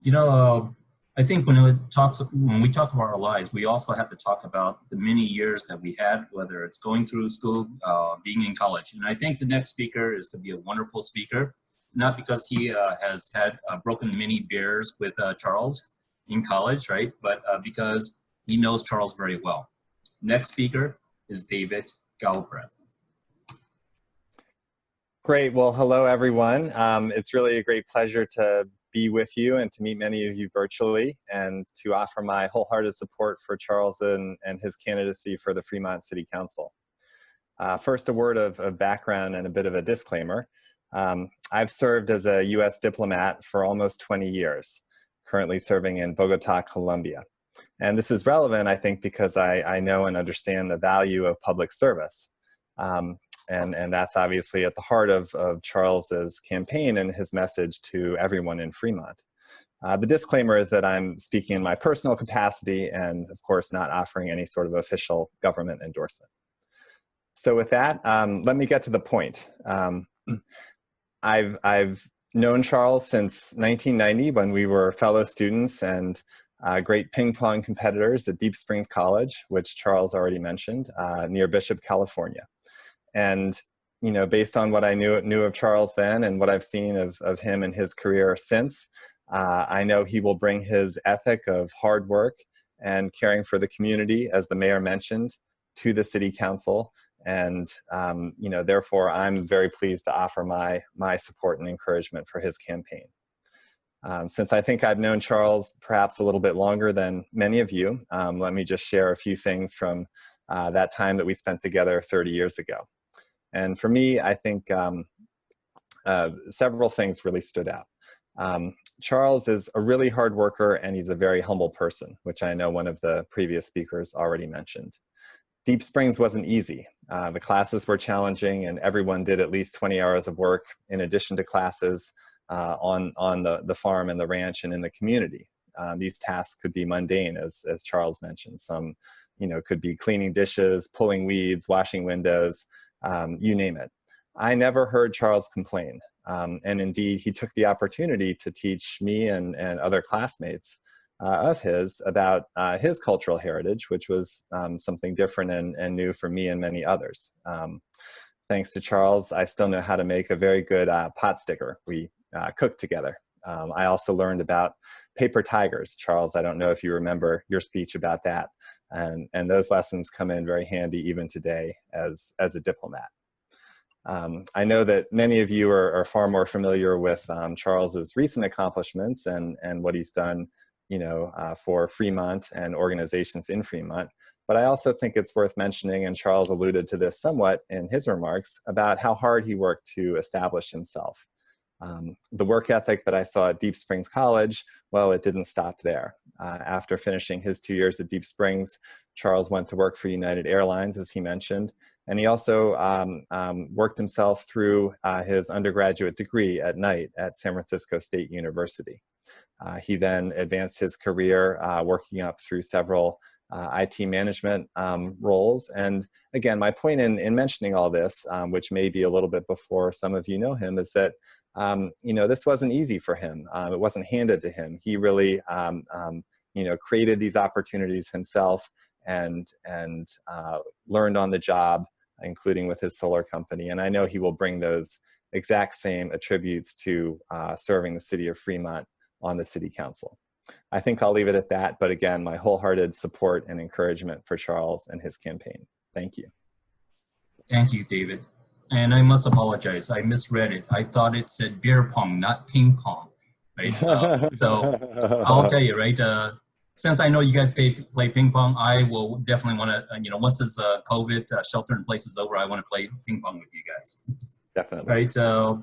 You know, I think when we talk about our lives, we also have to talk about the many years that we had, whether it's going through school, being in college. And I think the next speaker is to be a wonderful speaker, not because he has had broken many beers with Charles in college, right? But because he knows Charles very well. Next speaker is David Galbraith. Great. Well, hello, everyone. It's really a great pleasure to be with you and to meet many of you virtually and to offer my wholehearted support for Charles and his candidacy for the Fremont City Council. First, a word of background and a bit of a disclaimer. I've served as a U.S. diplomat for almost 20 years, currently serving in Bogota, Colombia. And this is relevant, I think, because I know and understand the value of public service. And that's obviously at the heart of Charles's campaign and his message to everyone in Fremont. The disclaimer is that I'm speaking in my personal capacity and, of course, not offering any sort of official government endorsement. So with that, let me get to the point. I've known Charles since 1990 when we were fellow students and great ping pong competitors at Deep Springs College, which Charles already mentioned, near Bishop, California. And, you know, based on what I knew of Charles then and what I've seen of him and his career since, I know he will bring his ethic of hard work and caring for the community, as the mayor mentioned, to the city council. And, you know, therefore, I'm very pleased to offer my support and encouragement for his campaign. Since I think I've known Charles perhaps a little bit longer than many of you, let me just share a few things from that time that we spent together 30 years ago. And for me, I think several things really stood out. Charles is a really hard worker and he's a very humble person, which I know one of the previous speakers already mentioned. Deep Springs wasn't easy. The classes were challenging and everyone did at least 20 hours of work in addition to classes on the farm and the ranch and in the community. These tasks could be mundane, as Charles mentioned. Some, you know, could be cleaning dishes, pulling weeds, washing windows, you name it. I never heard Charles complain. And indeed, he took the opportunity to teach me and other classmates of his about his cultural heritage, which was something different and new for me and many others. Thanks to Charles, I still know how to make a very good pot sticker. We cooked together. I also learned about paper tigers. Charles, I don't know if you remember your speech about that. And those lessons come in very handy even today as a diplomat. I know that many of you are far more familiar with Charles's recent accomplishments and what he's done, you know, for Fremont and organizations in Fremont. But I also think it's worth mentioning, and Charles alluded to this somewhat in his remarks, about how hard he worked to establish himself. The work ethic that I saw at Deep Springs College, well, it didn't stop there. After finishing his 2 years at Deep Springs, Charles went to work for United Airlines, as he mentioned, and he also worked himself through his undergraduate degree at night at San Francisco State University. He then advanced his career working up through several IT management roles. And again, my point in mentioning all this, which may be a little bit before some of you know him, is that you know, this wasn't easy for him. It wasn't handed to him. He really, you know, created these opportunities himself and learned on the job, including with his solar company. And I know he will bring those exact same attributes to serving the city of Fremont on the city council. I think I'll leave it at that. But again, my wholehearted support and encouragement for Charles and his campaign. Thank you. Thank you, David. And I must apologize. I misread it. I thought it said beer pong, not ping pong, right? So I'll tell you, right? Since I know you guys play ping pong, I will definitely want to, you know, once this COVID shelter in place is over, I want to play ping pong with you guys. Definitely. Right.